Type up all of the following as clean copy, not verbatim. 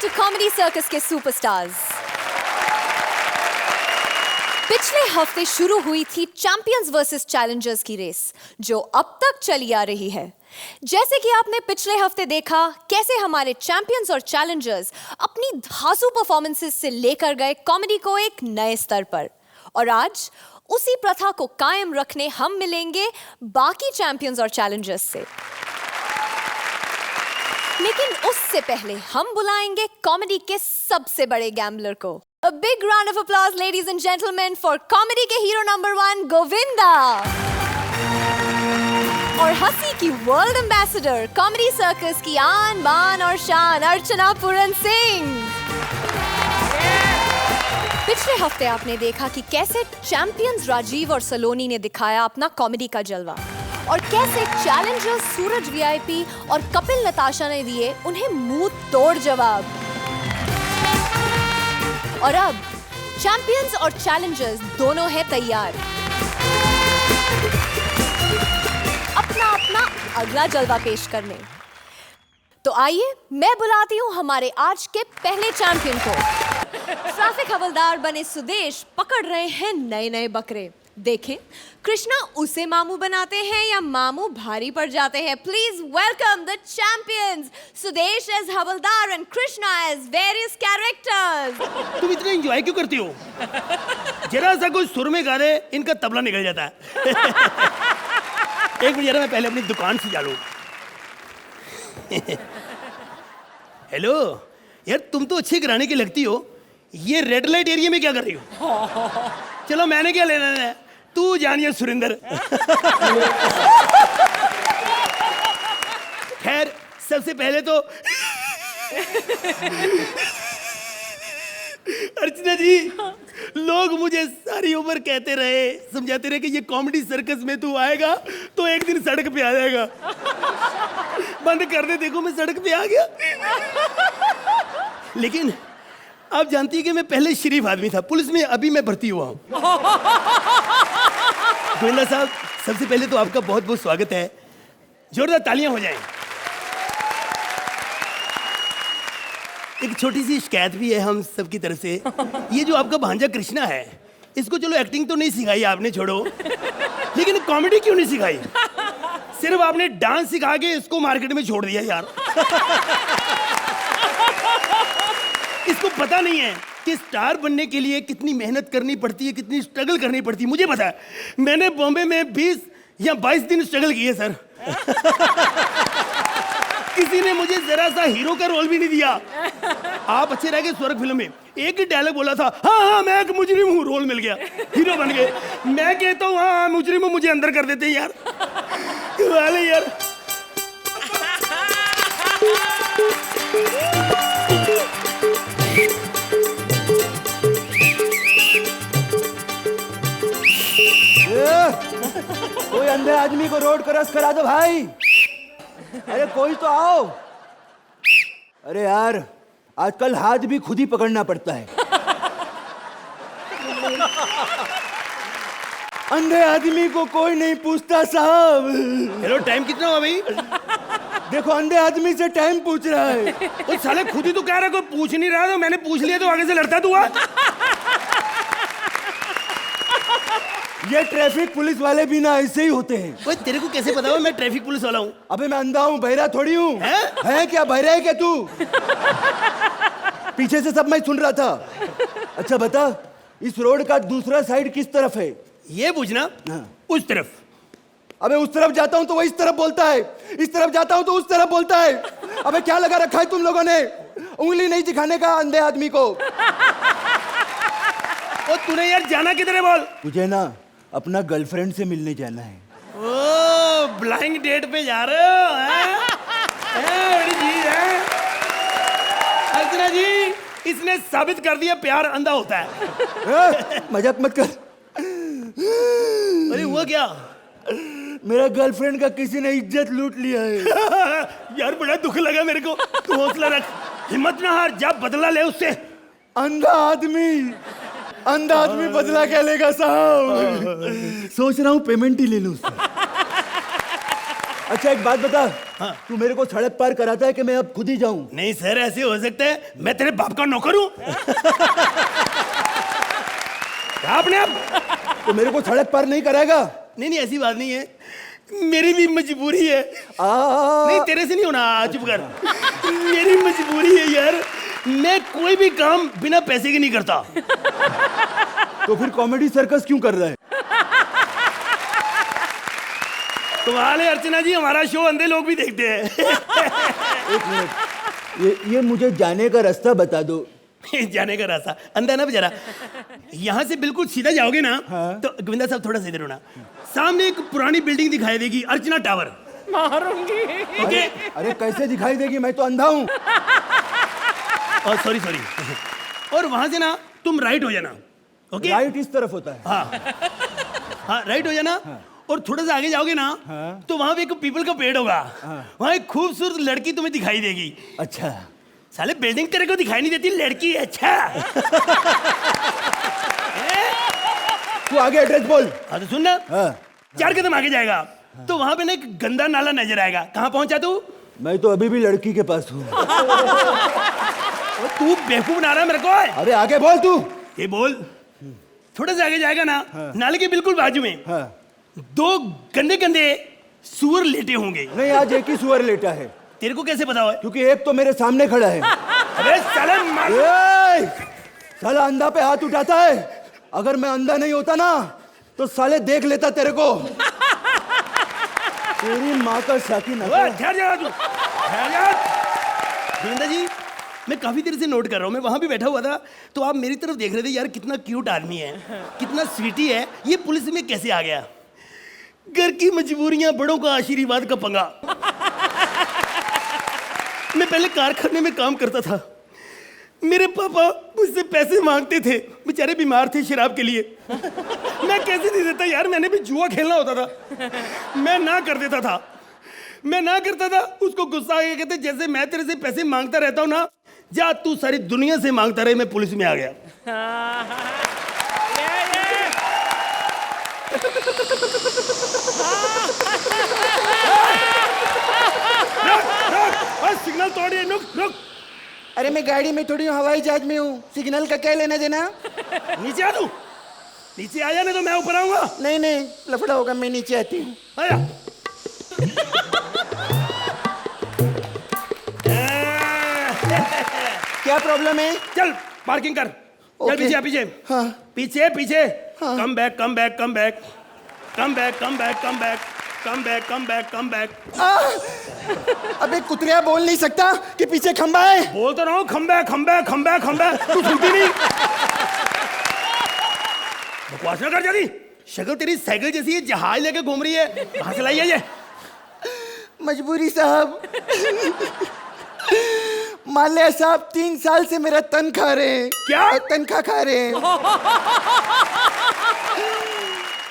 To comedy circus के superstars. पिछले हफ्ते शुरू हुई थी चैंपियंस वर्सेस चैलेंजर्स की रेस, जो अब तक चली आ रही है। जैसे कि आपने पिछले हफ्ते देखा कैसे हमारे चैंपियंस और चैलेंजर्स अपनी धांसू परफॉर्मेंसेस से लेकर गए कॉमेडी को एक नए स्तर पर, और आज उसी प्रथा को कायम रखने हम मिलेंगे बाकी चैंपियंस और चैलेंजर्स से। लेकिन उससे पहले हम बुलाएंगे कॉमेडी के सबसे बड़े गैम्बलर को। A big round of applause, ladies and gentlemen, for comedy के हीरो नंबर 1 गोविंदा और हंसी की वर्ल्ड एम्बेसडर, कॉमेडी सर्कस की आन बान और शान, अर्चना पूरन सिंह। पिछले हफ्ते आपने देखा कि कैसे चैंपियंस राजीव और सलोनी ने दिखाया अपना कॉमेडी का जलवा, और कैसे चैलेंजर्स सूरज वीआईपी और कपिल नताशा ने दिए उन्हें मुंह तोड़ जवाब। और अब चैंपियंस और चैलेंजर्स दोनों हैं तैयार अपना अपना अगला जलवा पेश करने। तो आइए मैं बुलाती हूं हमारे आज के पहले चैंपियन को। ट्रैफिक हवलदार बने सुदेश पकड़ रहे हैं नए नए बकरे। देखें कृष्णा उसे मामू बनाते हैं या मामू भारी पड़ जाते हैं। Please welcome the champions, Sudesh as hawaldar and Krishna as various characters. तुम इतना एंजॉय क्यों करती हो? जरा सा कोई सुर में गा दे, इनका तबला निकल जाता है। एक मिनट जरा, मैं पहले अपनी दुकान सजा लूं। हेलो यार, तुम तो अच्छी कराने की लगती हो, ये रेड लाइट एरिया में क्या कर रही हो? चलो मैंने क्या लेना है, तू जानिए सुरिंदर। खैर सबसे पहले तो अर्चना जी, लोग मुझे सारी उम्र कहते रहे, समझाते रहे कि ये कॉमेडी सर्कस में तू आएगा तो एक दिन सड़क पे आ जाएगा। बंद कर दे, देखो मैं सड़क पे आ गया। लेकिन आप जानती है कि मैं पहले शरीफ आदमी था, पुलिस में अभी मैं भर्ती हुआ हूँ। गोविंदा साहब, सबसे पहले तो आपका बहुत बहुत स्वागत है, जोरदार तालियां हो जाएं। एक छोटी सी शिकायत भी है हम सबकी तरफ से। ये जो आपका भांजा कृष्णा है, इसको चलो एक्टिंग तो नहीं सिखाई आपने, छोड़ो, लेकिन कॉमेडी क्यों नहीं सिखाई? सिर्फ आपने डांस सिखा के इसको मार्केट में छोड़ दिया यार। इसको पता नहीं है कि स्टार बनने के लिए कितनी मेहनत करनी पड़ती है, कितनी स्ट्रगल करनी पड़ती है। मुझे पता है, मैंने बॉम्बे में 20 या 22 दिन स्ट्रगल किए सर। किसी ने मुझे जरा सा हीरो का रोल भी नहीं दिया। आप अच्छे रह गए स्वर्ग फिल्म में, एक ही डायलॉग बोला था, हाँ हाँ मैं एक मुजरिम हूँ, रोल मिल गया, हीरो बन गए। मैं कहता हूँ हाँ मुजरिम हूँ, मुझे अंदर कर देते हैं यार। वाले यार कोई अंधे आदमी को रोड क्रॉस करा दो भाई। अरे कोई तो आओ। अरे यार, आजकल हाथ भी खुद ही पकड़ना पड़ता है। अंधे आदमी को कोई नहीं पूछता साहब। हेलो, टाइम कितना हुआ भाई? देखो अंधे आदमी से टाइम पूछ रहा है। तो साले खुद ही तो कह रहा, कोई पूछ नहीं रहा, तो मैंने पूछ लिया तो आगे से लड़ता तू। ये ट्रैफिक पुलिस वाले भी ना ऐसे ही होते हैं। ओए तेरे को कैसे पता हुआ मैं ट्रैफिक पुलिस वाला हूँ? अबे मैं अंधा हूँ, बहरा थोड़ी हूँ। है क्या, बहरा है क्या तू? पीछे से सब मैं सुन रहा था। अच्छा बता, इस रोड का दूसरा साइड किस तरफ है? ये पूछना। हाँ। उस तरफ। अबे उस तरफ जाता हूँ तो वो इस तरफ बोलता है, इस तरफ जाता हूँ तो उस तरफ बोलता है। अबे क्या लगा रखा है तुम लोगों ने? उंगली नहीं दिखाने का अंधे आदमी को। ओ तूने यार जाना किधर है बोल? तुझे ना अपना गर्लफ्रेंड से मिलने जाना है। ओ ब्लाइंड डेट पे जा रहे हो? बड़ी चीज है अर्चना जी, इसने साबित कर दिया प्यार अंधा होता है। मजाक मत कर। अरे हुआ क्या? मेरा गर्लफ्रेंड का किसी ने इज्जत लूट लिया है। यार बड़ा दुख लगा मेरे को। तू हौसला रख, हिम्मत ना हार, जा बदला ले उससे। अंधा आदमी बदला क्या लेगा साहब? सोच रहा हूँ पेमेंट ही ले लूं उससे। अच्छा एक बात बता, हाँ। तू मेरे को सड़क पार कराता है कि मैं अब खुद ही जाऊं? नहीं सर, ऐसे हो सकता है, मैं तेरे बाप का नौकर हूँ। आपने आप तो मेरे को सड़क पार नहीं कराएगा? नहीं नहीं, ऐसी बात नहीं है, मेरी भी मजबूरी है। नहीं तेरे से नहीं होना, चुप कर। मेरी मजबूरी है यार, मैं कोई भी काम बिना पैसे के नहीं करता। तो फिर कॉमेडी सर्कस क्यों कर रहा है? तो हाल है अर्चना जी, हमारा शो अंधे लोग भी देखते हैं। एक मिनट, ये मुझे जाने का रास्ता बता दो। जाने का रास्ता अंधा ना बेचारा, यहाँ से बिल्कुल सीधा जाओगे ना, हाँ। तो गोविंदा साहब थोड़ा सीधे रहना, सामने एक पुरानी बिल्डिंग दिखाई देगी, अर्चना टावर। मारूंगी। अरे, अरे कैसे दिखाई देगी, मैं तो अंधा हूँ। Sorry sorry. और वहां से ना तुम राइट हो जाना। ओके, राइट इस तरफ होता है? हाँ हाँ, राइट हो जाना। और थोड़ा सा आगे जाओगे ना, हाँ। तो वहां पे एक पीपल का पेड़ होगा। हाँ। वहां एक खूबसूरत लड़की तुम्हें दिखाई देगी। अच्छा, साले बिल्डिंग तेरे को दिखाई नहीं देती, लड़की है। अच्छा तू आगे एड्रेस बोल। हाँ तो सुन ना, हाँ। 4 कदम आगे जाएगा तो वहां पे ना एक गंदा नाला नजर आएगा। कहाँ पहुंचा तू? मैं तो अभी भी लड़की के पास हूँ। और तू बेवकूफ बना रहा है मेरे को। अरे आगे बोल तू। ये बोल, थोड़ा सा आगे जाएगा ना, नाले के बिल्कुल बाजू में हाँ। 2 गंदे गंदे सुअर लेटे होंगे। नहीं, आज एक ही सुअर लेटा है। तेरे को कैसे पता है? क्योंकि एक तो मेरे सामने खड़ा है। अबे साले ए, साला अंधा पे हाथ उठाता है। अगर मैं अंधा नहीं होता ना, तो साले देख लेता तेरे को। तेरी माँ का साकी ठहर जा तू, ठहर जा। गोविंदा जी, मैं काफी देर से नोट कर रहा हूँ, मैं वहां भी बैठा हुआ था, तो आप मेरी तरफ देख रहे थे। यार कितना क्यूट आदमी है, कितना स्वीटी है, ये पुलिस में कैसे आ गया? घर की मजबूरियां, बड़ों का आशीर्वाद का पंगा। मैं पहले कारखाने में काम करता था, मेरे पापा मुझसे पैसे मांगते थे, बेचारे बीमार थे शराब के लिए। मैं कैसे नहीं देता यार, मैंने भी जुआ खेलना होता था, मैं ना कर देता था, मैं ना करता था। उसको गुस्सा आ गया, कहते जैसे मैं तेरे से पैसे मांगता रहता हूँ ना, जा तू सारी दुनिया से मांगता रहे। मैं पुलिस में आ गया। सिग्नल तोड़िए, रुक रुक। अरे मैं गाड़ी में थोड़ी हूँ, हवाई जहाज में हूँ, सिग्नल का क्या लेना देना? नीचे आ तू, नीचे आ जा, नहीं तो मैं ऊपर आऊंगा। नहीं नहीं, लफड़ा होगा, मैं नीचे आती हूँ। आया। क्या प्रॉब्लम है? चल पार्किंग कर, चल ओके। पीछे आ, पीछे। हाँ। पीछे पीछे। हाँ। Come back come back come back come back come back come back come back come back come back. अबे कुतरिया बोल नहीं सकता कि पीछे खंबा है? बोल तो रहा हूँ, खम बैक खम बैक खम बैक खम बैक, तू सुनती नहीं। बकवास ना कर जल्दी, शक्ल तेरी साइकिल जैसी है, जहाज लेके घूम रही है, कहाँ से लाई है ये? मजबूरी साहब। माल्या साहब 3 साल से मेरा तन खा रहे हैं। क्या? तनख्वाह खा रहे हैं।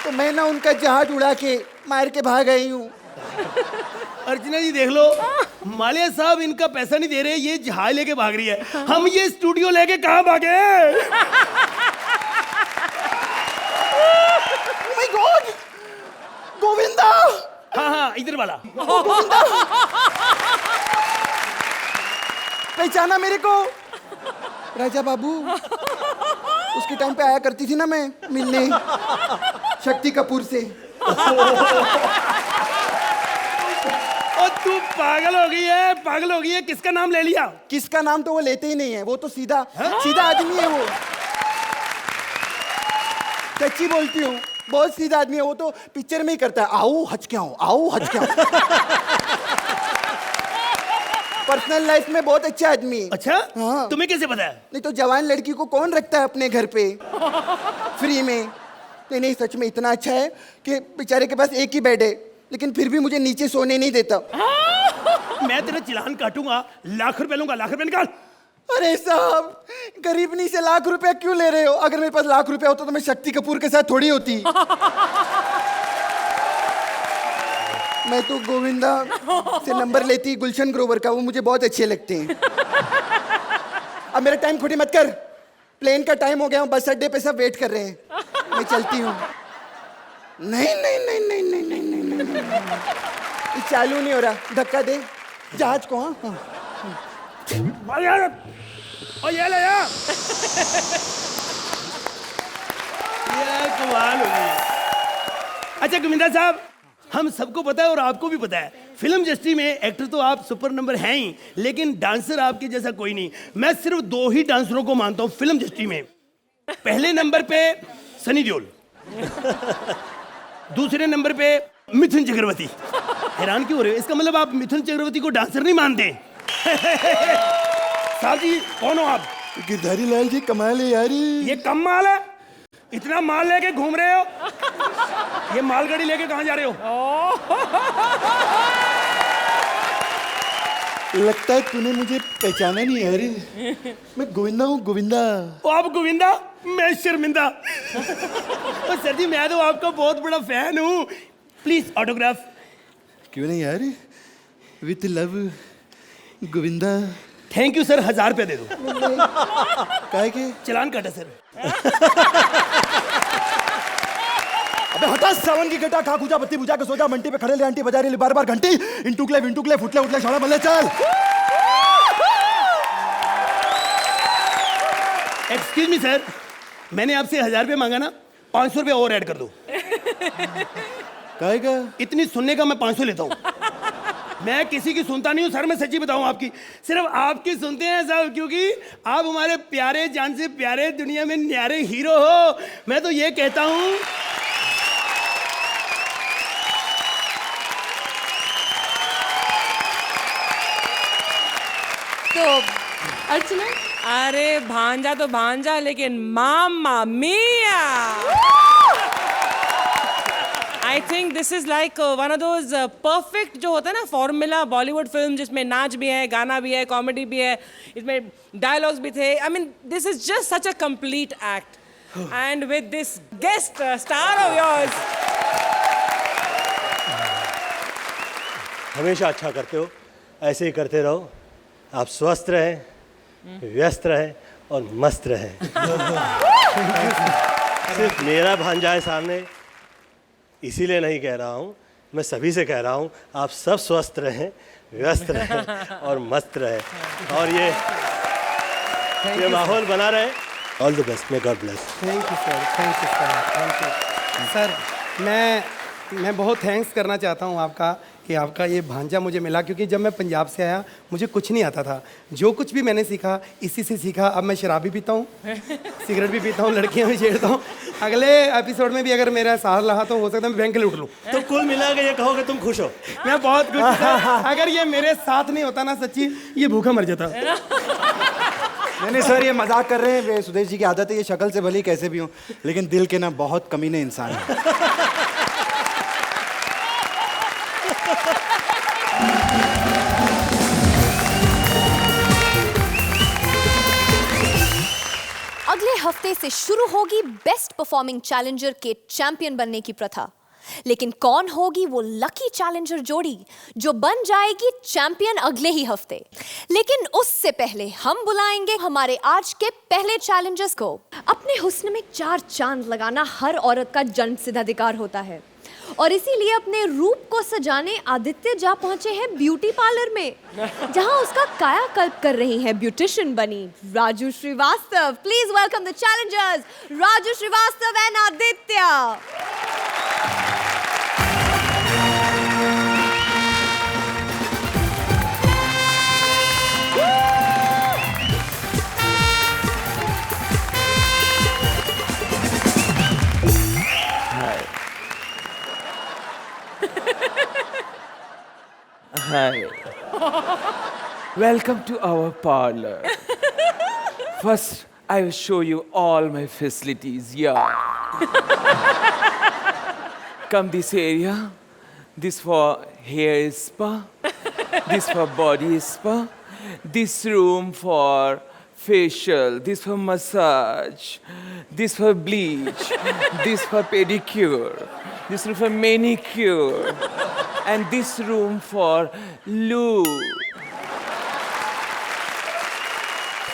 तो मैं ना उनका जहाज उड़ा के मार के भाग आई हूँ। अर्चना जी देख लो, मालिया साहब इनका पैसा नहीं दे रहे, ये जहाज लेके भाग रही है। हम ये स्टूडियो लेके कहाँ भागे? Oh my God! गोविंदा! हाँ हाँ, इधर वाला। गोविंदा! पहचाना मेरे को? राजा बाबू, उसके टाइम पे आया करती थी ना मैं मिलने, शक्ति कपूर से। और तू पागल हो गई है, पागल हो गई है, किसका नाम ले लिया? किसका नाम तो वो लेते ही नहीं है, वो तो सीधा सीधा आदमी है वो। सच्ची बोलती हूँ, बहुत सीधा आदमी है वो, तो पिक्चर में ही करता है, आओ हच के आओ, आओ हच के आओ। पर्सनल लाइफ में बहुत अच्छा आदमी है। अच्छा, हाँ। तुम्हें कैसे पता है? नहीं तो जवान लड़की को कौन रखता है अपने घर पे फ्री में? नहीं नहीं, सच में इतना अच्छा है कि बेचारे के पास एक ही बेड है, लेकिन फिर भी मुझे नीचे सोने नहीं देता। मैं तेरा चालान काटूंगा, लाख रुपए लूंगा, लाख रुपए निकाल। अरे साहब, गरीबनी से लाख रुपया क्यों ले रहे हो? अगर मेरे पास लाख रुपया होता तो मैं शक्ति कपूर के साथ थोड़ी होती। मैं तो गोविंदा से नंबर लेती गुलशन ग्रोवर का, वो मुझे बहुत अच्छे लगते हैं। अब मेरा टाइम खोटी मत कर, प्लेन का टाइम हो गया, बस अड्डे पे सब वेट कर रहे हैं, मैं चलती हूँ। नहीं नहीं नहीं नहीं नहीं नहीं नहीं नहीं ये चालू नहीं हो रहा, धक्का दे जहाज को। हाँ मार यार, और ये ले यार। ये कमाल हो गई। अच्छा गोविंदा साहब, हम सबको पता है और आपको भी पता है, फिल्म इंडस्ट्री में एक्टर तो आप सुपर नंबर हैं ही, लेकिन डांसर आपके जैसा कोई नहीं। मैं सिर्फ 2 ही डांसरों को मानता हूँ फिल्म इंडस्ट्री में। पहले नंबर पे सनी देओल, दूसरे नंबर पे मिथुन चक्रवर्ती। हैरान क्यों हो रहे हो? इसका मतलब आप मिथुन चक्रवर्ती को डांसर नहीं मानते? साहब जी कौन हो आप? गिरधारी लाल जी, कमाल है यार। ये कम माल है? इतना माल लेके घूम रहे हो? ये मालगाड़ी लेके कहाँ जा रहे हो? लगता है तूने मुझे पहचाना नहीं यार। मैं गोविंदा हूँ, गोविंदा। ओ आप गोविंदा, मैं शर्मिंदा। ओ सर जी, मैं तो आपका बहुत बड़ा फैन हूँ, प्लीज ऑटोग्राफ। क्यों नहीं यार, with love Govinda. Thank you sir, 1000 रुपया दे दो। काहे के? चलान काटा सर। अबे हटा सावन की गटा, खा खूजा बत्ती बुझा के सोचा, मंटी पे खड़े ले आंटी बजा रही बार बार घंटी। इंटुकले फुटले उठले छोड़ा बल्ले चल। एक्सक्यूज मी सर, मैंने आपसे 1000 रुपये मांगा ना, 500 रुपये और ऐड कर दो। काहे का? इतनी सुनने का मैं 500 लेता हूँ। मैं किसी की सुनता नहीं हूँ सर, मैं सच्ची बताऊँ आपकी, सिर्फ आपकी सुनते हैं साहब, क्योंकि आप हमारे प्यारे जान से प्यारे, दुनिया में न्यारे हीरो हो। मैं तो ये कहता हूँ तो अर्चना, अरे भांजा तो भांजा, लेकिन मामा मिया। I think this is like one of those perfect जो होता है ना फॉर्मूला बॉलीवुड फिल्म, जिसमें नाच भी है, गाना भी है, कॉमेडी भी है, इसमें डायलॉग्स भी थे। I mean this is just such a complete act, and with this guest star of yours. हमेशा अच्छा करते हो, ऐसे ही करते रहो। आप स्वस्थ रहें, व्यस्त रहें और मस्त रहें। सिर्फ मेरा भांजा है सामने, इसीलिए नहीं कह रहा हूँ, मैं सभी से कह रहा हूँ, आप सब स्वस्थ रहें, व्यस्त रहें और मस्त रहें, और ये माहौल बना रहे। All the best, may God bless. Thank you sir, thank you sir, thank you sir. मैं बहुत थैंक्स करना चाहता हूँ आपका कि आपका ये भांजा मुझे मिला, क्योंकि जब मैं पंजाब से आया मुझे कुछ नहीं आता था। जो कुछ भी मैंने सीखा इसी से सीखा। अब मैं शराब भी पीता हूँ, सिगरेट भी पीता हूँ, लड़कियाँ भी छेड़ता हूँ। अगले एपिसोड में भी अगर मेरा साथ रहा तो हो सकता है मैं बैंक लूट लूँ। तो कुल मिला के ये कहोगे तुम खुश हो? मैं बहुत खुश हूँ। अगर ये मेरे साथ नहीं होता ना, सच्ची ये भूखा मर जाता। नहीं सर, ये मजाक कर रहे हैं। वे सुदेश जी की आदत है, ये शक्ल से भली कैसे भी हो, लेकिन दिल के ना बहुत कमीने इंसान है। अगले हफ्ते से शुरू होगी बेस्ट परफॉर्मिंग चैलेंजर के चैंपियन बनने की प्रथा। लेकिन कौन होगी वो लकी चैलेंजर जोड़ी जो बन जाएगी चैंपियन अगले ही हफ्ते? लेकिन उससे पहले हम बुलाएंगे हमारे आज के पहले चैलेंजर्स को। अपने हुस्न में 4 चांद लगाना हर औरत का जन्मसिद्ध अधिकार होता है, और इसीलिए अपने रूप को सजाने आदित्य जा पहुंचे हैं ब्यूटी पार्लर में, जहां उसका कायाकल्प कर रही हैं ब्यूटिशियन बनी Raju Srivastava. Please welcome the challengers Raju Srivastava and Aditya. Hi. Welcome to our parlor. First, I will show you all my facilities. Yeah. Come this area. This for hair spa. This for body spa. This room for facial. This for massage. This for bleach. This for pedicure. This room for manicure. And this room for lube.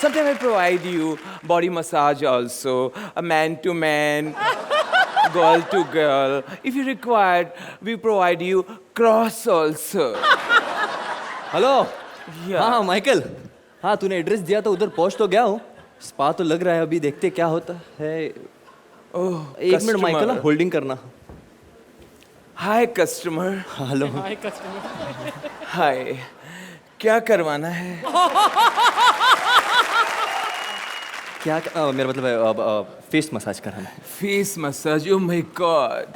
Sometimes I provide you body massage also, a man to man, girl to girl. If you require, we provide you cross also. Hello Yeah. हाँ Michael, हाँ तूने address दिया तो उधर पहुंच तो गया हूँ. स्पा तो लग रहा है, अभी देखते क्या होता है. Oh, एक मिनट माइकल, customer. होल्डिंग करना. Hi customer. हेलो. Hi. क्या करवाना है? क्या मेरा मतलब है फेस मसाज कराना है. Face massage. Oh my God.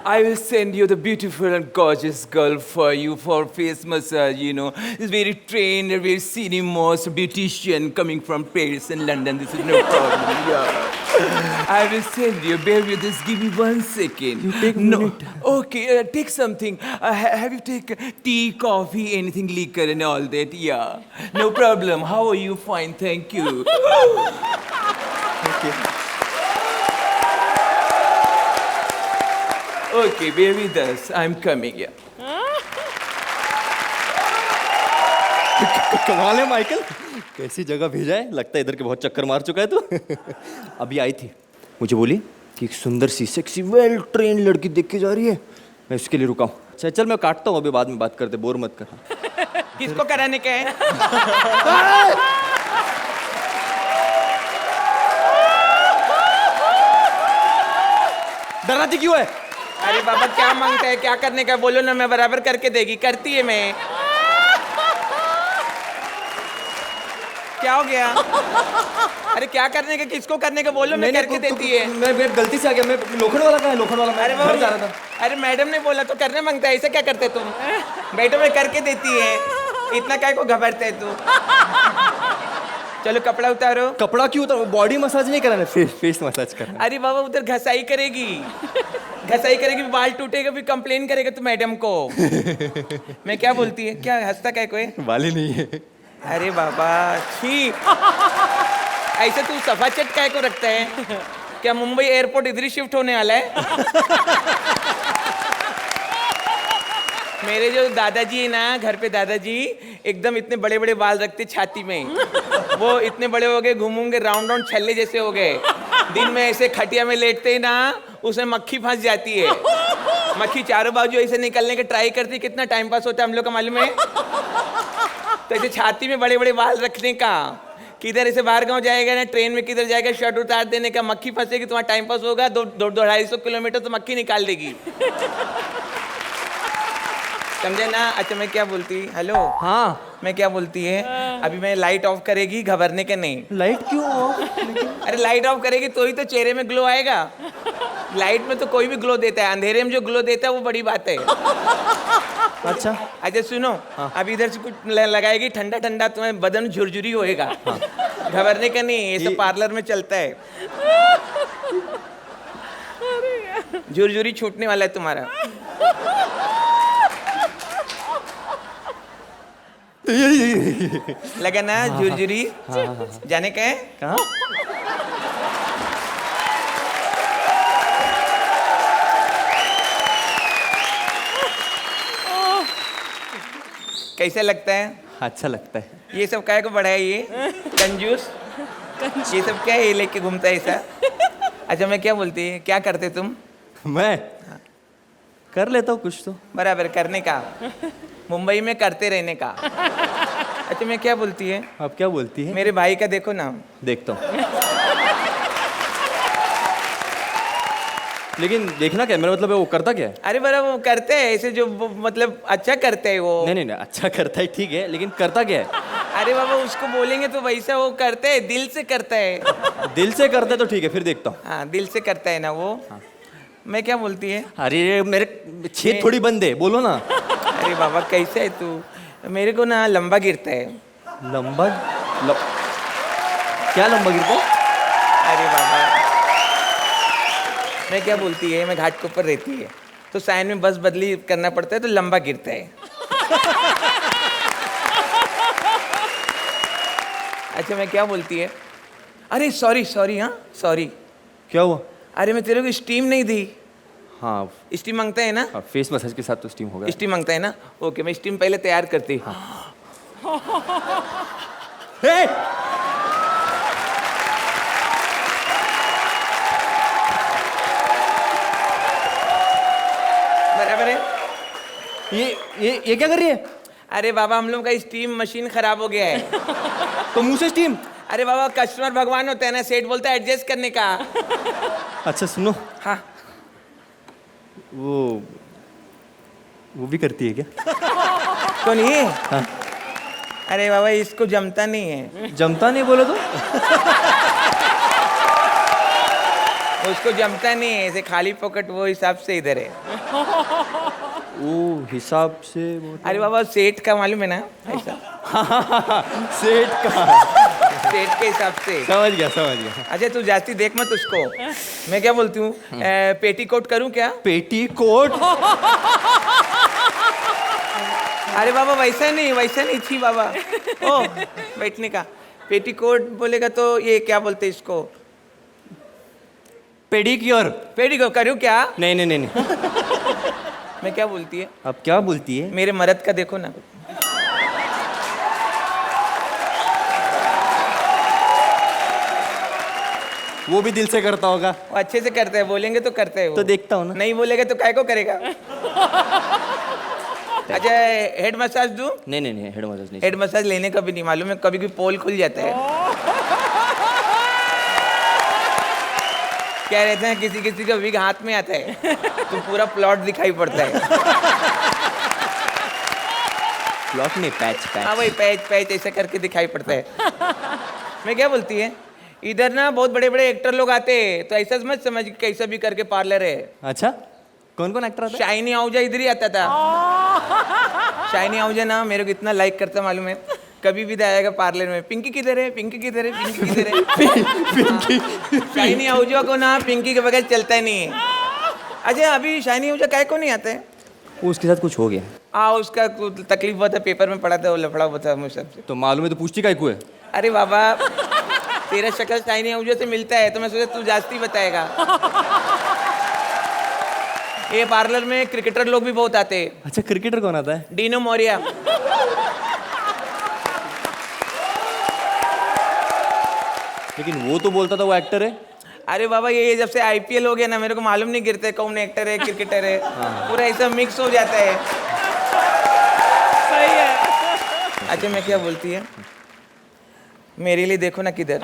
I will send you the beautiful and gorgeous girl for you for face massage. You know, it's very trained, very senior most beautician coming from Paris and London. This is no problem. Yeah. I will send you. Bear with this. Give me 1 second. You take a minute. Okay, take something. Have you taken tea, coffee, anything, liquor, and all that? Yeah. No problem. How are you? Fine, thank you. Okay, bear with us. I'm coming. Yeah. कमाल है Michael, कैसी जगह भेजा है. लगता है इधर के बहुत चक्कर मार चुका है तू. अभी आई थी, मुझे बोली कि एक सुंदर सी सेक्सी वेल ट्रेन लड़की देख के जा रही है. मैं उसके लिए रुका हूँ. अच्छा चल मैं काटता हूँ, अभी बाद में बात करते, बोर मत कर. किसको कराने का है? डराती क्यों है? अरे बाबा क्या मांगता है, क्या करने का बोलो ना, मैं बराबर करके देगी. करती है मैं. क्या हो गया? अरे क्या करने का, किसको करने का बोलो, मैं करके देती है. मैं गलती से आ गया. मैं लोखंड वाला कहाँ है? लोखंड वाला मैं अरे घर जा रहा था. अरे मैडम ने बोला तो करने मांगता है. ऐसा क्या करते तुम? बैठो, मैं करके देती है. इतना काय को घबराते है तू? चलो कपड़ा उतारो. कपड़ा क्यों उतारो? बॉडी मसाज नहीं कराना, फेस मसाज करना. अरे बाबा उधर घसाई करेगी. घसाई करेगी, बाल टूटेगा, फिर कंप्लेन करेगा तू मैडम को. मैं क्या बोलती है? क्या हंसता क्या कोई? वाले नहीं है. अरे बाबा छी. ऐसे तू सफा चट काय को रखता है? क्या मुंबई एयरपोर्ट इधर ही शिफ्ट होने वाला है? मेरे जो दादाजी है ना, घर पे दादाजी एकदम इतने बड़े बड़े बाल रखते छाती में. वो इतने बड़े हो गए, घूमूंगे राउंड राउंड छल्ले जैसे हो गए. दिन में ऐसे खटिया में लेटते ही ना, उसमें मक्खी फंस जाती है. मक्खी चारों बाजू ऐसे निकलने का ट्राई करती. कितना टाइम पास होता है हम लोग का मालूम है. तो ऐसे छाती में बड़े बड़े बाल रखने का. किधर ऐसे बाहर गांव जाएगा ना, ट्रेन में किधर जाएगा, शर्ट उतार देने का, मक्खी फंसेगी, तुम्हारा टाइम पास होगा. 250 किलोमीटर तो मक्खी निकाल देगी. समझे ना? अच्छा मैं क्या बोलती? हेलो. हाँ मैं क्या बोलती है? अभी मैं लाइट ऑफ करेगी, घबरने का नहीं. लाइट क्यों ऑफ? अरे लाइट ऑफ करेगी तो ही तो चेहरे में ग्लो आएगा. लाइट में तो कोई भी ग्लो देता है, अंधेरे में जो ग्लो देता है वो बड़ी बात है. अच्छा अच्छा सुनो. हाँ. अभी इधर से कुछ लगाएगी ठंडा ठंडा, तुम्हें बदन झुरझुरी होएगा. हाँ. घबरने का नहीं, ये सब पार्लर में चलता है. झुरझुरी छूटने वाला है तुम्हारा. लगा ना झुरझुरी? जाने का है कहाँ? कैसा लगता है? अच्छा लगता है. ये सब काय को बढ़ाया ये कंजूस? ये सब क्या है, ये लेके घूमता है ऐसा? अच्छा मैं क्या बोलती है, क्या करते तुम? मैं कर लेता हूँ कुछ तो. बराबर करने का, मुंबई में करते रहने का. अच्छा मैं क्या बोलती है? आप क्या बोलती है? मेरे भाई का देखो ना. देखता हूँ. लेकिन देखना क्या, मेरा मतलब है वो करता क्या है? अरे बड़ा वो करते हैं ऐसे जो मतलब अच्छा करते हैं वो. नहीं अच्छा करता है ठीक है, लेकिन करता क्या है? अरे बाबा उसको बोलेंगे तो वैसा वो करते है, दिल से करता है. दिल से करता है तो ठीक है, फिर देखता हूँ. हाँ दिल से करता है ना वो. हाँ. मैं क्या बोलती है? अरे मेरे छेद थोड़ी बंद है, बोलो ना. अरे बाबा कैसा है तू? मेरे को ना लंबा गिरता है. लंबा क्या लंबा गिरता है? अरे बाबा मैं क्या बोलती है, मैं घाट के ऊपर रहती है तो साइन में बस बदली करना पड़ता है तो लंबा गिरता है. अच्छा मैं क्या बोलती है? अरे सॉरी. हाँ सॉरी. क्या हुआ? अरे मैं तेरे को स्टीम नहीं दी. हाँ स्टीम मांगता है ना? फेस मसाज के साथ तो स्टीम होगा. स्टीम मांगता है ना? ओके मैं स्टीम पहले तैयार करती. हे! बराबर है. ये क्या कर रही है? अरे बाबा हम लोग का स्टीम मशीन खराब हो गया है। तो मुंह से स्टीम। अरे बाबा कस्टमर भगवान होता है ना, सेठ बोलता है एडजस्ट करने का। अच्छा सुनो, हाँ वो भी करती है क्या? कौन ये? हाँ। अरे बाबा इसको जमता नहीं है। जमता नहीं बोलो तो? उसको जमता नहीं है, ऐसे खाली पॉकेट वो हिसाब से इधर है। वो हिसाब से वो अरे बाबा सेठ का मालूम है ना ऐसा। सेठ का। सेठ के हिसाब से। समझ गया। अच्छा तू जाती देख मत उसको। मैं क्या बोलती हूँ, पेटीकोट करूँ क्या? पेटीकोट? अरे बाबा वैसा नहीं थी बाबा। ओ बैठने का पेटीकोट बोलेगा तो ये क्या बोलते इसको? पेडिक्योर। पेटीकोट करूँ क्या? नहीं। मैं क्या बोलती है? अब क्या बोलती है? मेरे मर्द का देखो ना। वो भी दिल से करता होगा। वो अच्छे से करता है, बोलेंगे तो करता है वो। तो देखता हूँ ना। नहीं बोलेगा तो काय को करेगा? अच्छा हेड मसाज दूं? नहीं हेड मसाज नहीं। हेड मसाज लेने का भी नहीं मालूम है, कभी पोल खुल जाता है। क्या रहता है किसी का विग हाथ में आता है तो पूरा प्लॉट दिखाई पड़ता है। प्लॉट नहीं, पैच। हाँ वही पैच ऐसा करके दिखाई पड़ता है। मैं क्या बोलती है, इधर ना बहुत बड़े बड़े एक्टर लोग आते हैं, तो ऐसा मत समझ कैसा भी करके पार्लर है। अच्छा कौन एक्टर आता है? शाइनी आहूजा इधर ही आता था। शाइनी आहूजा ना मेरे को इतना लाइक करता मालूम है, कभी भी आएगा पार्लर में, पिंकी किधर है। शाइनी आहूजा को ना पिंकी के बगैर चलता ही नहीं है। अच्छा अभी शाइनी आहूजा काय को नहीं आता है? वो उसके साथ कुछ हो गया। उसका तकलीफ हुआ था, पेपर में पढ़ा था, वो लफड़ा हुआ था मुझसे। तो मालूम है तो पूछती काय को है? अरे बाबा तेरा शक्ल शाइनी आहूजा से मिलता है तो मैं सोचा तू जास्ती बताएगा। ये पार्लर में क्रिकेटर लोग भी बहुत आते हैं। अच्छा क्रिकेटर कौन आता है? डीनो मोरिया। लेकिन वो तो बोलता था वो एक्टर है। अरे बाबा ये जब से आईपीएल हो गया ना मेरे को मालूम नहीं गिरते कौन एक्टर है क्रिकेटर है। पूरा ऐसा मिक्स हो जाता है। सही है। अच्छा मैं क्या बोलती है, मेरे लिए देखो ना किधर,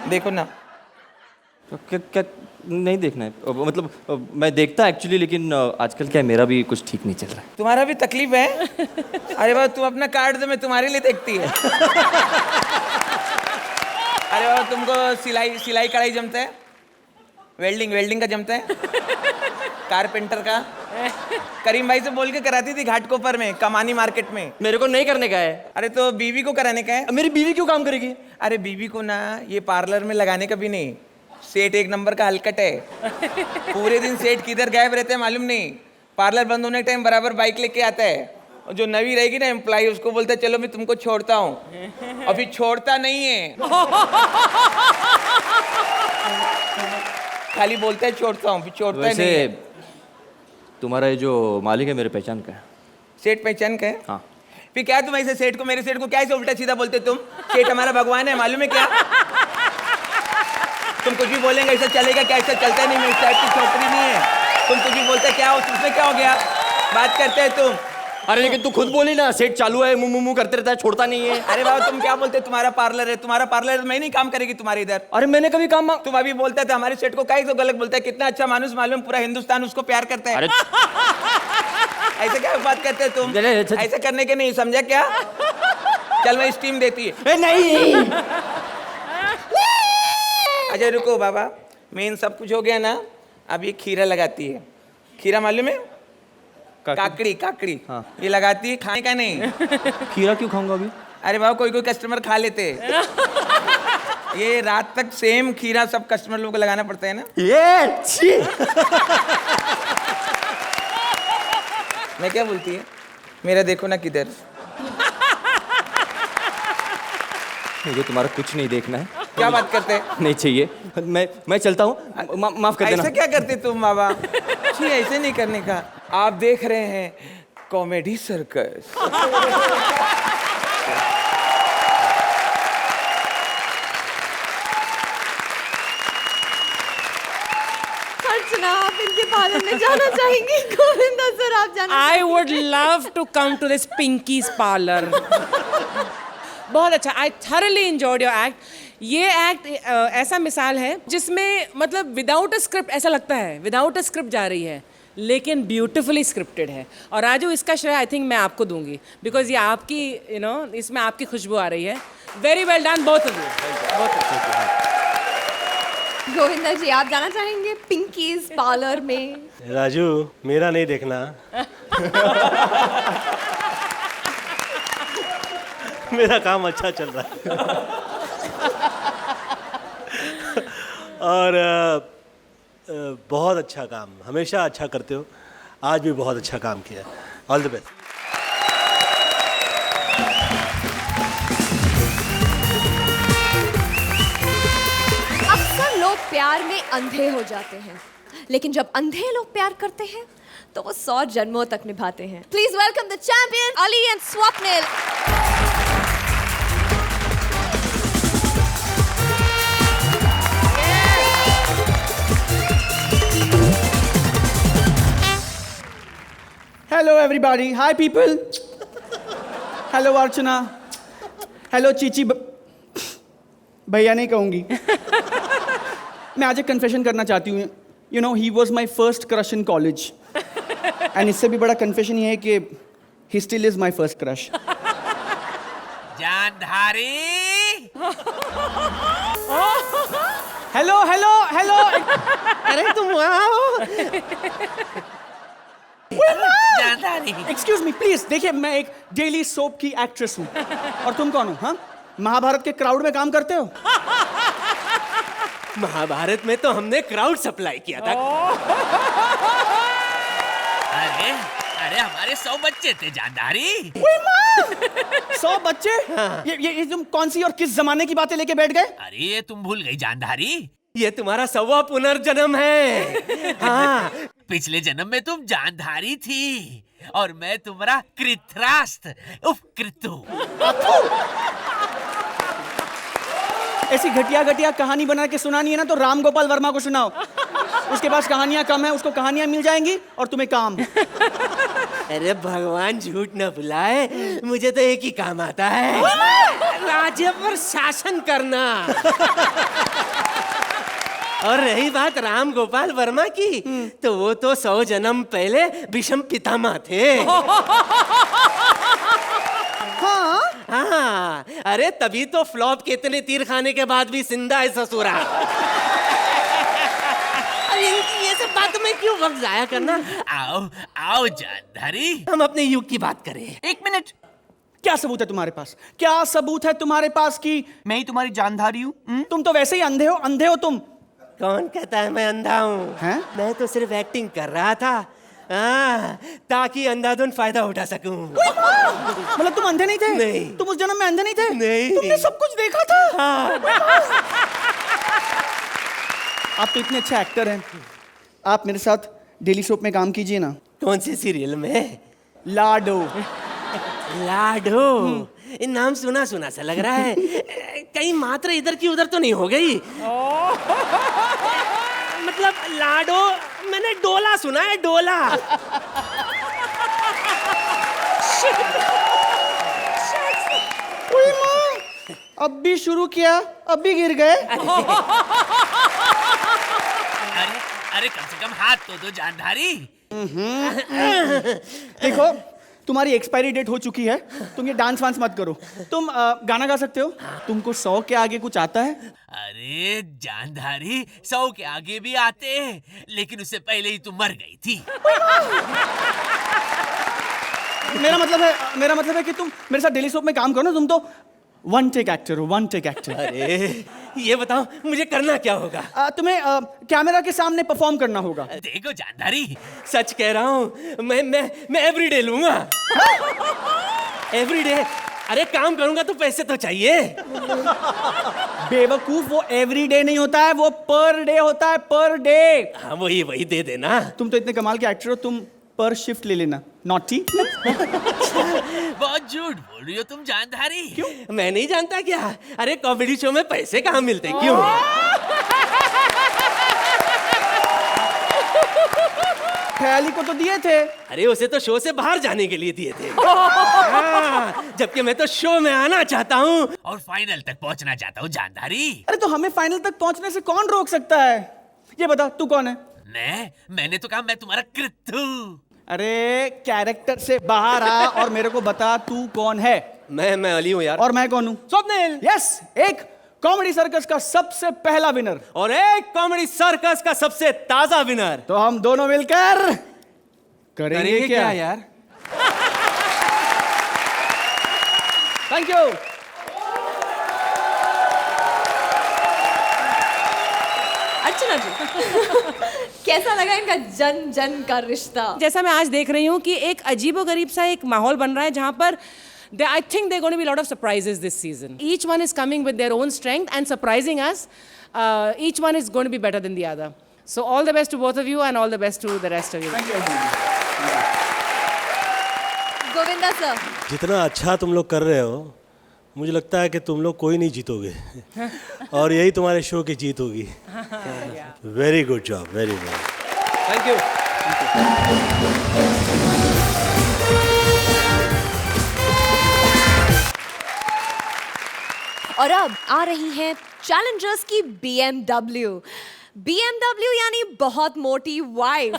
देखो ना। क्या नहीं देखना है? मतलब मैं देखता एक्चुअली, लेकिन आजकल क्या है, मेरा भी कुछ ठीक नहीं चल रहा है। तुम्हारा भी तकलीफ है? अरे बाबा तुम अपना कार्ड दे, मैं तुम्हारे लिए देखती है। अरे बाबा तुमको सिलाई कढ़ाई जमता है? वेल्डिंग का जमता है? कारपेंटर का? करीम भाई से बोल के कराती थी घाटकोपर में, कमानी मार्केट में। मेरे को नहीं करने का है। अरे तो बीवी को कराने का है। मेरी बीवी क्यों काम करेगी? अरे बीवी को ना ये पार्लर में लगाने का भी नहीं, सेठ एक नंबर का हलकट है। पूरे दिन सेठ किधर गायब रहते हैं मालूम नहीं। पार्लर बंद होने के टाइम बराबर बाइक लेके आता है, और जो नवी रहेगी ना एम्प्लॉय उसको बोलता है चलो मैं तुमको छोड़ता हूँ, और फिर छोड़ता नहीं है। खाली बोलता है छोड़ता हूँ, फिर छोड़ता नहीं है। तुम्हारा ये जो मालिक है मेरे पहचान का है। सेठ पहचान का है? हाँ। फिर क्या तुम ऐसे सेठ को, मेरे सेठ को क्या ऐसे उल्टा सीधा बोलते तुम? सेठ हमारा भगवान है मालूम है क्या? तुम कुछ भी बोलेंगे ऐसा चलेगा क्या? ऐसा चलता नहीं, मेरी टाइप की छोकरी नहीं है। तुम कुछ भी बोलते क्या हो, उसमें क्या हो गया? बात करते हैं तुम। अरे लेकिन तू खुद बोली ना, सेठ चालू है, मुंह करते रहता है, छोड़ता नहीं है। अरे बाबा तुम क्या बोलते, तुम्हारा पार्लर है, तुम्हारा पार्लर मैं नहीं काम करेगी तुम्हारे इधर। अरे मैंने कभी काम तुम अभी बोलते थे हमारे सेठ को क्या तो गलत बोलता है, कितना अच्छा मानुस मालूम, पूरा हिंदुस्तान उसको प्यार करता है। अरे ऐसे क्या बात करते हैं तुम? ऐसे करने के नहीं, समझा क्या? चल मैं स्टीम देती है। नहीं। अच्छा रुको बाबा, मेन सब कुछ हो गया ना, अब ये खीरा लगाती है। खीरा मालूम है? काकड़ी। हाँ। ये लगाती है, खाने का नहीं। खीरा क्यों खाऊंगा अभी? अरे बाबा कोई कस्टमर खा लेते। ये रात तक सेम खीरा सब कस्टमर लोगों को लगाना पड़ता है ना। ये छी। मैं क्या बोलती है, मेरा देखो ना किधर। मुझे तुम्हारा कुछ नहीं देखना है। क्या बात करते हैं? नहीं चाहिए, मैं चलता हूँ। माफ कर देना। ऐसा क्या करते तुम बाबा? छी ऐसे नहीं करने का। आप देख रहे हैं कॉमेडी सर्कस। अर्चना आप इनके पार्लर में जाना चाहेंगी? गोविंदा सर आप जाना जाना I would love to come to this Pinky's parlor. बहुत अच्छा. I thoroughly enjoyed your act. ये एक्ट ऐसा मिसाल है जिसमें मतलब विदाउट अ स्क्रिप्ट ऐसा लगता है विदाउट अ स्क्रिप्ट जा रही है लेकिन ब्यूटिफुली स्क्रिप्टेड है. और राजू इसका श्रेय आई थिंक मैं आपको दूंगी बिकॉज ये आपकी इसमें आपकी खुशबू आ रही है. Very well done both of you. बहुत अच्छा. गोविंदा जी आप जाना चाहेंगे पिंकीज पार्लर में? राजू मेरा नहीं देखना. मेरा काम अच्छा चल रहा है. और बहुत अच्छा काम, हमेशा अच्छा करते हो. आज भी बहुत अच्छा काम किया. All the best. अक्सर लोग प्यार में अंधे हो जाते हैं लेकिन जब अंधे लोग प्यार करते हैं तो वो 100 जन्मों तक निभाते हैं. Please welcome the champion Ali and Swapnil. Hello everybody. Hi people. Hello Archana. Hello Chichi. भैया नहीं कहूँगी. मैं आज एक कन्फेशन करना चाहती हूँ. You know, he was my first crush in college. And इससे भी बड़ा कन्फेशन ये है कि he still is my first crush. जानधारी. Hello, hello, hello. अरे तुम वहाँ हो. जानधारी. Excuse me, please. देखिए मैं एक डेली सोप की एक्ट्रेस हूँ. और तुम कौन हो? हाँ? महाभारत के क्राउड में काम करते हो? महाभारत में तो हमने क्राउड सप्लाई किया था. अरे अरे हमारे 100 बच्चे थे जानधारी. 100 बच्चे? ये तुम कौन सी और किस जमाने की बातें लेके बैठ गए? अरे ये तुम भूल गई जानधारी. ये तुम्हारा 100वां पुनर्जन्म है. हाँ. पिछले जन्म में तुम जानधारी थी और मैं तुम्हारा कृतराष्ट्र उफ कृतु. ऐसी घटिया घटिया कहानी बना के सुनानी है ना तो राम गोपाल वर्मा को सुनाओ. उसके पास कहानियां कम है, उसको कहानियां मिल जाएंगी और तुम्हें काम. अरे भगवान झूठ न बुलाए, मुझे तो एक ही काम आता है, राज्य पर शासन करना. और रही बात राम गोपाल वर्मा की, तो वो तो 100 जन्म पहले विषम पितामह थे. हाँ, अरे तभी तो फ्लॉप के इतने तीर खाने के बाद भी जिंदा है ससुरा. अरे ये सब बातों में क्यों वक्त जाया करना. आओ आओ जानधारी. हम अपने युग की बात करें. 1 मिनट. क्या सबूत है तुम्हारे पास? क्या सबूत है तुम्हारे पास कि मैं ही तुम्हारी जानधारी हूँ? तुम तो वैसे ही अंधे हो. अंधे हो तुम. कौन कहता है मैं अंधा हूँ? हैं? मैं तो सिर्फ एक्टिंग कर रहा था. ताकि अंधाधुन फायदा उठा सकूं. मतलब तुम अंधे नहीं थे? नहीं. तुम उस जन्म में अंधे नहीं थे? नहीं. तुमने सब कुछ देखा था? हाँ. आप तो इतने अच्छे एक्टर हैं. आप मेरे साथ डेली सोप में काम कीजिए ना. कौन सी सीरियल में? लाडो. लाडो. नाम सुना सुना सा लग रहा है. कहीं मात्रा इधर की उधर तो नहीं हो गई? मतलब लाडो मैंने डोला सुना है. डोला. अब भी शुरू किया, अब भी गिर गए. अरे अरे कम से कम हाथ तो दो जानधारी. देखो तुम्हारी एक्सपायरी डेट हो चुकी है. तुम ये डांस वांस मत करो. तुम गाना गा सकते हो? तुमको 100 के आगे कुछ आता है? अरे जानधारी 100 के आगे भी आते हैं लेकिन उससे पहले ही तुम मर गई थी. मेरा मतलब है कि तुम मेरे साथ डेली सोप में काम करो ना. तुम तो वन टेक एक्टर हो. One take actor. अरे ये बताओ मुझे करना क्या होगा? तुम्हें कैमरा के सामने परफॉर्म करना होगा. देखो जानधारी. सच कह रहा हूँ. मैं एवरीडे लूंगा. एवरीडे. अरे काम करूंगा तो पैसे तो चाहिए. बेवकूफ, वो एवरीडे नहीं होता है, वो पर डे होता है. Per day. हाँ वही दे देना. तुम तो इतने कमाल के एक्टर हो, तुम पर शिफ्ट ले लेना. नॉटी. बहुत झूठ बोल रही हो तुम जानधारी. क्यों? मैं नहीं जानता क्या? अरे कॉमेडी शो में पैसे कहाँ मिलते? क्यों? ख्याली को तो दिए थे। अरे उसे तो शो से बाहर जाने के लिए दिए थे। हाँ, जबकि मैं तो शो में आना चाहता हूँ और फाइनल तक पहुंचना चाहता हूँ जानदारी। अरे तो हमें फाइनल तक पहुंचने से कौन रोक सकता है? ये बता तू कौन है? मैंने तो कहा मैं तुम्हारा कृत हूँ। अरे कैरेक्टर से बाहर आ और मेरे को बता तू कौन है? मैं अली हूँ यार। और मैं कौन हूँ? स्वप्निल। यस, एक कॉमेडी सर्कस का सबसे पहला विनर और एक कॉमेडी सर्कस का सबसे ताजा विनर। तो हम दोनों मिलकर करेंगे क्या यार? Thank you. अर्चना जी कैसा लगा इनका जन जन का रिश्ता? जैसा मैं आज देख रही हूँ कि एक अजीबोगरीब सा एक माहौल बन रहा है जहाँ पर I think there are going to be a lot of surprises this season. Each one is coming with their own strength and surprising us. Each one is going to be better than the other. So all the best to both of you and all the best to the rest of you. Thank you. Govinda sir, जितना अच्छा तुम लोग कर रहे हो, मुझे लगता है कि तुम लोग कोई नहीं जीतोगे और यही तुम्हारे शो की जीत होगी। Very good job, very good. Thank you. और अब आ रही है चैलेंजर्स की BMW। BMW यानी बहुत मोटी वाइफ,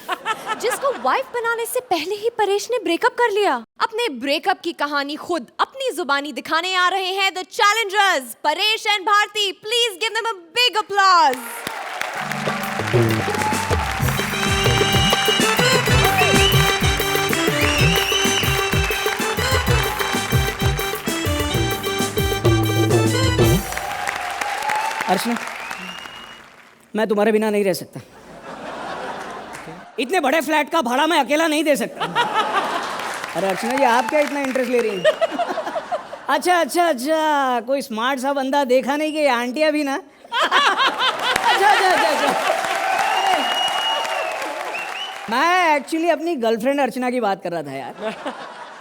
जिसको वाइफ बनाने से पहले ही परेश ने ब्रेकअप कर लिया। अपने ब्रेकअप की कहानी खुद अपनी जुबानी दिखाने आ रहे हैं the challengers Paresh and Bharti. Please give them a big applause. Archana, मैं तुम्हारे बिना नहीं रह सकता। इतने बड़े फ्लैट का भाड़ा मैं अकेला नहीं दे सकता। अरे अर्चना जी, आप क्या इतना इंटरेस्ट ले रही हैं? अच्छा, कोई स्मार्ट सा बंदा देखा नहीं कि आंटियां भी ना? अच्छा। मैं एक्चुअली अपनी गर्लफ्रेंड अर्चना की बात कर रहा था यार।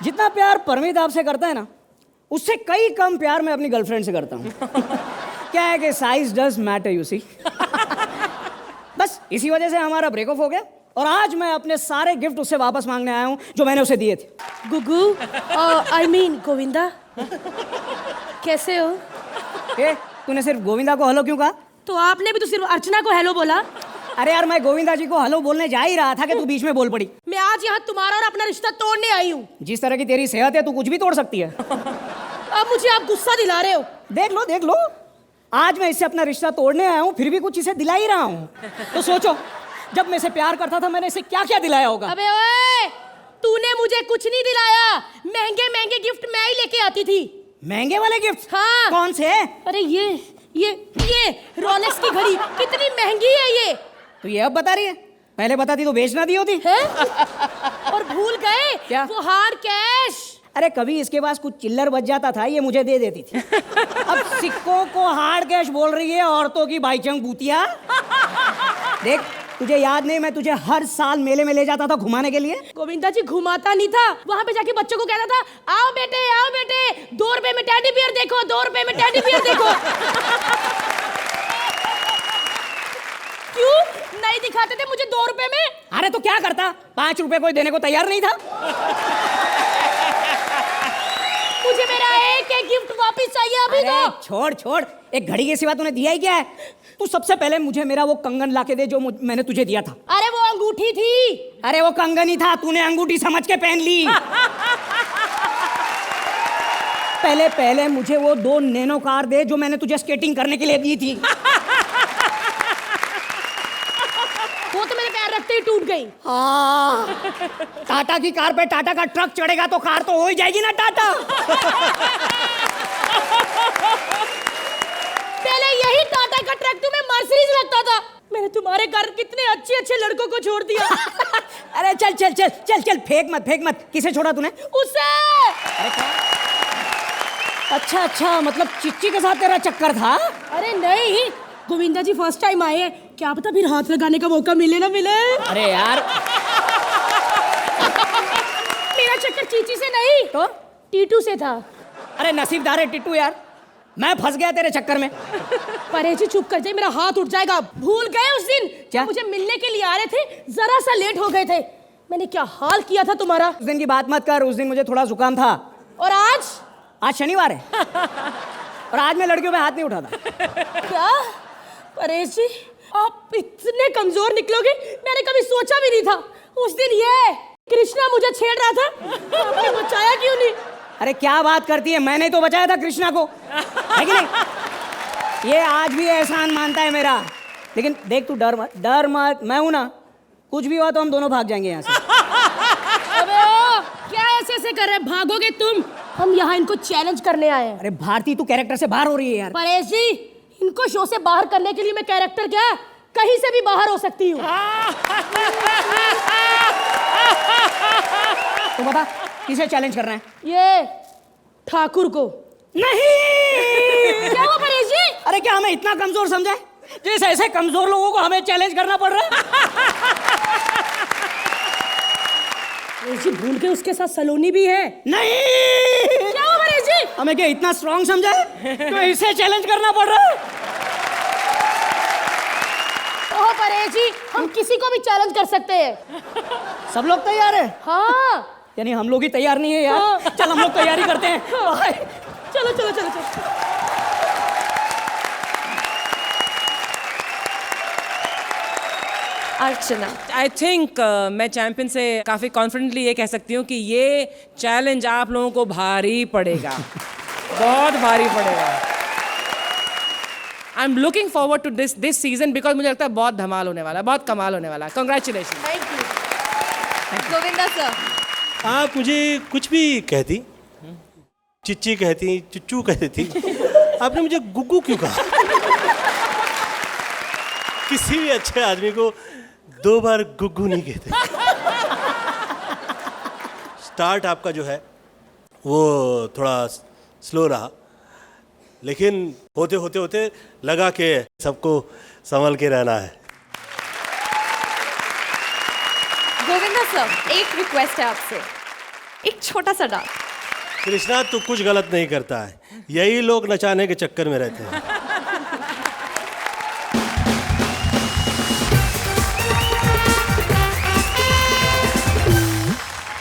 जितना प्यार परमित आपसे करता है ना, उससे कई कम प्यार मैं अपनी गर्लफ्रेंड से करता हूँ। क्या है कि size does matter, you see. बस इसी वजह से हमारा ब्रेकअप हो गया और आज मैं अपने सारे गिफ्ट उससे वापस मांगने आया हूँ जो मैंने उसे दिए थे। गुगू, आई मीन गोविंदा, कैसे हो? तूने सिर्फ गोविंदा को हेलो क्यों कहा? तो आपने भी तो सिर्फ अर्चना को हेलो बोला। अरे यार, मैं गोविंदा जी को हेलो बोलने जा ही रहा था कि तू बीच में बोल पड़ी। मैं आज यहाँ तुम्हारा और अपना रिश्ता तोड़ने आई हूँ। जिस तरह की तेरी सेहत है, तू कुछ भी तोड़ सकती है। अब मुझे आप गुस्सा दिला रहे हो। देख लो, आज मैं इससे अपना रिश्ता तोड़ने आया हूँ, फिर भी कुछ इसे दिला ही रहा हूँ। तो सोचो, जब मैं इसे प्यार करता था मैंने इसे क्या क्या दिलाया होगा। अबे ओए, तूने मुझे कुछ नहीं दिलाया। महंगे महंगे गिफ्ट मैं ही लेके आती थी। महंगे वाले गिफ्ट? हाँ। कौन से? अरे ये रोलेक्स की घड़ी कितनी महंगी है ये। तो ये अब बता रही है, पहले बताती तो बेच ना दी होती है? और भूल गए क्या? वो हार्ड कैश। अरे कभी इसके पास कुछ चिल्लर बच जाता था, ये मुझे दे देती थी। अब सिक्कों को हार्ड कैश बोल रही है, औरतों की भाईचंग बूतिया। देख, तुझे याद नहीं, मैं तुझे हर साल मेले में ले जाता था घुमाने के लिए। गोविंदा जी घुमाता नहीं था, वहाँ पे जाके बच्चों को कहता था, आओ बेटे 2 रुपए में टेडी बियर देखो, 2 रुपए में टेडी बियर देखो। क्यों नहीं दिखाते थे मुझे 2 रुपए में? अरे तो क्या करता, 5 रुपए कोई देने को तैयार नहीं था। मुझे मेरा एक गिफ्ट वापस चाहिए अभी। तो छोड़, एक घड़ी के सिवा तूने दिया ही क्या है? तू सबसे पहले मुझे मेरा वो कंगन लाके दे जो मैंने तुझे दिया था। अरे वो अंगूठी थी। अरे वो कंगन ही था, तूने अंगूठी समझ के पहन ली। पहले मुझे वो 2 नैनो कार दे जो मैंने तुझे स्केटिंग करने के लिए दी थी। वो तो मेरे पैर रखते ही टूट गई। टाटा की कार पे टाटा का ट्रक चढ़ेगा तो कार तो हो ही जाएगी ना टाटा। पहले यही टाटा का ट्रक तुम्हें मर्सिडीज लगता था। मैंने तुम्हारे घर कितने अच्छे लड़कों को छोड़ दिया। अरे चल, फेंक मत। किसे छोड़ा तूने? उसे। अरे क्या? अच्छा, मतलब चिच्ची के साथ तेरा चक्कर था? अरे नहीं, गोविंदा जी फर्स्ट टाइम आए हैं, क्या पता फिर हाथ लगाने का मौका मिले ना मिले। अरे यार, मेरा चक्कर चीची से नहीं तो टीटू से था। अरे नसीबदार है टिट्टू यार, मैं फंस गया तेरे चक्कर में। परेश जी चुप कर जाइए, मेरा हाथ उठ जाएगा। भूल गए उस दिन क्या? मुझे मिलने के लिए आ रहे थे, जरा सा लेट हो गए थे। मैंने क्या हाल किया था तुम्हारा। उस दिन की बात मत कर, उस दिन मुझे थोड़ा जुकाम था। और आज आज शनिवार है और आज मैं लड़कियों पे हाथ नहीं उठाता। क्या परेश जी, आप इतने कमजोर निकलोगे मैंने कभी सोचा भी नहीं था। उस दिन ये कृष्णा मुझे छेड़ रहा था, आपने बचाया क्यों नहीं? अरे क्या बात करती है, मैंने तो बचाया था कृष्णा को, है कि नहीं? ये आज भी एहसान मानता है मेरा। लेकिन देख, तू डर मत, मैं हूं ना, कुछ भी हुआ तो हम दोनों भाग जाएंगे यहाँ से। अबे ओ, क्या ऐसे कर रहे, भागोगे तुम? हम यहाँ इनको चैलेंज करने आए हैं। अरे भारती, तू कैरेक्टर से बाहर हो रही है यार। परेश जी, इनको शो से बाहर करने के लिए मैं कैरेक्टर क्या कहीं से भी बाहर हो सकती हूँ। तो बता किसे चैलेंज कर रहे हैं? ये ठाकुर को। नहीं। क्या हुआ परेश जी? अरे क्या हमें इतना कमजोर समझा है? जैसे ऐसे कमजोर लोगों को हमें चैलेंज करना पड़ रहा है। परेश जी, भूल के उसके साथ सलोनी भी है। नहीं। क्या हुआ परेश जी? हमें क्या इतना स्ट्रॉन्ग समझा है तो इसे चैलेंज करना पड़ रहा है? ओह परेश जी, हम किसी को भी चैलेंज कर सकते हैं। सब लोग तैयार है? हाँ। यानी हम लोग ही तैयार नहीं है यार। हाँ। चल हम लोग तैयारी करते हैं। हाँ। चलो चलो चलो चलो। अर्चना, आई थिंक मैं चैंपियन से काफ़ी कॉन्फिडेंटली ये कह सकती हूँ कि ये चैलेंज आप लोगों को भारी पड़ेगा, बहुत भारी पड़ेगा। I am looking forward to this season because मुझे लगता है बहुत धमाल होने वाला है, बहुत कमाल होने वाला है। Congratulation. Thank you Govinda sir. आप मुझे कुछ भी कहती, चिच्ची कहती, चुच्चू कहती थी, आपने मुझे गुग्गू क्यों कहा? किसी भी अच्छे आदमी को 2 बार गुग्गू नहीं कहते। स्टार्ट आपका जो है वो थोड़ा स्लो रहा, लेकिन होते होते होते लगा के सबको संभल के रहना है। गोविंदा सर, एक रिक्वेस्ट है आपसे, एक छोटा सा डांस। कृष्णा, तू कुछ गलत नहीं करता है, यही लोग नचाने के चक्कर में रहते हैं।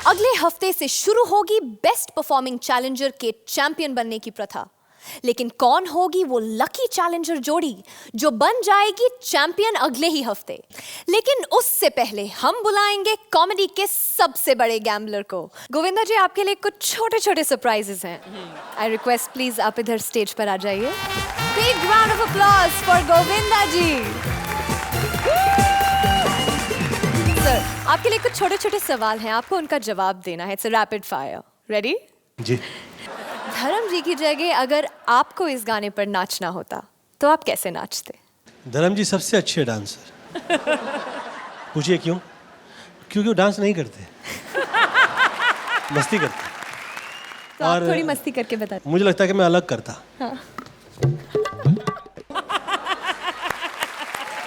अगले हफ्ते से शुरू होगी बेस्ट परफॉर्मिंग चैलेंजर के चैंपियन बनने की प्रथा। लेकिन कौन होगी वो लकी चैलेंजर जोड़ी जो बन जाएगी चैंपियन अगले ही हफ्ते? लेकिन उससे पहले हम बुलाएंगे कॉमेडी के सबसे बड़े गैम्बलर को। गोविंदा जी, आपके लिए कुछ छोटे छोटे सरप्राइजेस हैं। आई रिक्वेस्ट प्लीज आप इधर स्टेज पर आ जाइए। Big round of applause for Govinda ji. Sir, आपके लिए कुछ छोटे छोटे सवाल हैं, आपको उनका जवाब देना है। It's a rapid fire. Ready? जी। धर्म जी की जगह अगर आपको इस गाने पर नाचना होता तो आप कैसे नाचते? धर्म जी सबसे अच्छे डांसर। पूछिए क्यों? क्योंकि वो डांस नहीं करते, मस्ती करते। तो आप थोड़ी मस्ती करके बताते। मुझे लगता है कि मैं अलग करता। हाँ।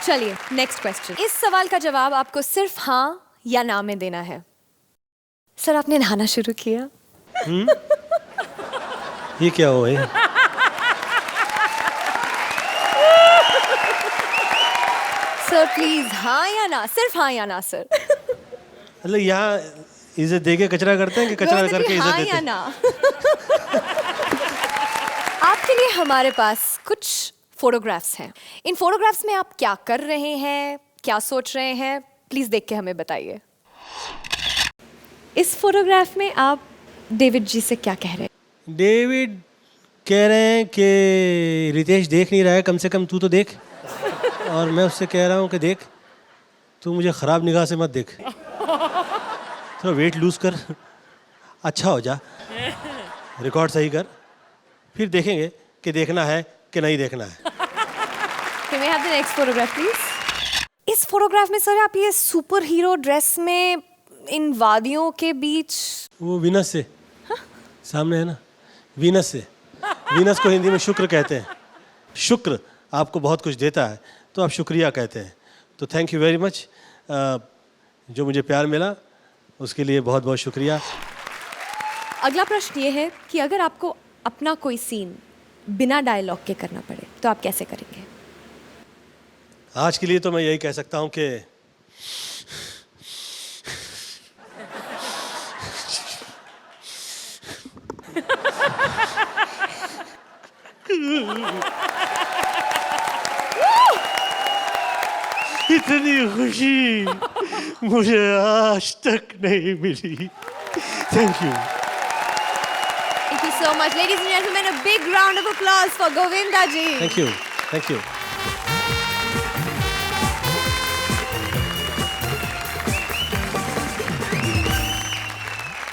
चलिए नेक्स्ट क्वेश्चन। इस सवाल का जवाब आपको सिर्फ हाँ या ना में देना है। सर, आपने नहाना शुरू किया? ये क्या हुआ है? सर प्लीज हाँ या ना, सिर्फ हाँ या ना सर। मतलब यहाँ इज्जत दे के कचरा करते हैं कि कचरा करके इज्जत हाँ देते या हैं? ना? आपके लिए हमारे पास कुछ फोटोग्राफ्स हैं। इन फोटोग्राफ्स में आप क्या कर रहे हैं, क्या सोच रहे हैं, प्लीज देख के हमें बताइए। इस फोटोग्राफ में आप डेविड जी से क्या कह रहे हैं? डेविड कह रहे हैं कि रितेश देख नहीं रहा है, कम से कम तू तो देख। और मैं उससे कह रहा हूँ कि देख, तू मुझे ख़राब निगाह से मत देख, थोड़ा वेट लूज कर, अच्छा हो जा, रिकॉर्ड सही कर, फिर देखेंगे कि देखना है कि नहीं देखना है। Can we have the next photograph, please? इस फोटोग्राफ में सर आप ये सुपर हीरो ड्रेस में इन वादियों के बीच। वो वीनस से सामने है ना, वीनस से। वीनस को हिंदी में शुक्र कहते हैं। शुक्र आपको बहुत कुछ देता है तो आप शुक्रिया कहते हैं। तो थैंक यू वेरी मच, जो मुझे प्यार मिला उसके लिए बहुत बहुत शुक्रिया। अगला प्रश्न ये है कि अगर आपको अपना कोई सीन बिना डायलॉग के करना पड़े तो आप कैसे करेंगे? आज के लिए तो मैं यही कह सकता हूँ कि इतनी खुशी मुझे आज तक नहीं मिली। Thank you. Thank you so much. Ladies and gentlemen, a big round of applause for Govinda ji. Thank you, thank you.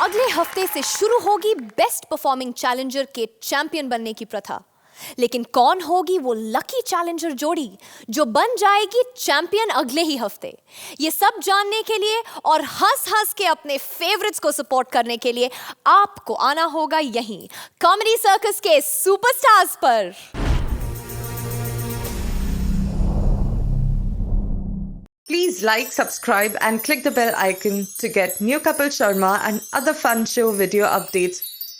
अगले हफ्ते से शुरू होगी बेस्ट परफॉर्मिंग चैलेंजर के चैंपियन बनने की प्रथा। लेकिन कौन होगी वो लकी चैलेंजर जोड़ी जो बन जाएगी चैंपियन अगले ही हफ्ते? ये सब जानने के लिए और हंस हंस के अपने फेवरेट्स को सपोर्ट करने के लिए आपको आना होगा यहीं कॉमेडी सर्कस के सुपरस्टार्स पर। Please like, subscribe and click the bell icon to get new Kapil Sharma and other fun show video updates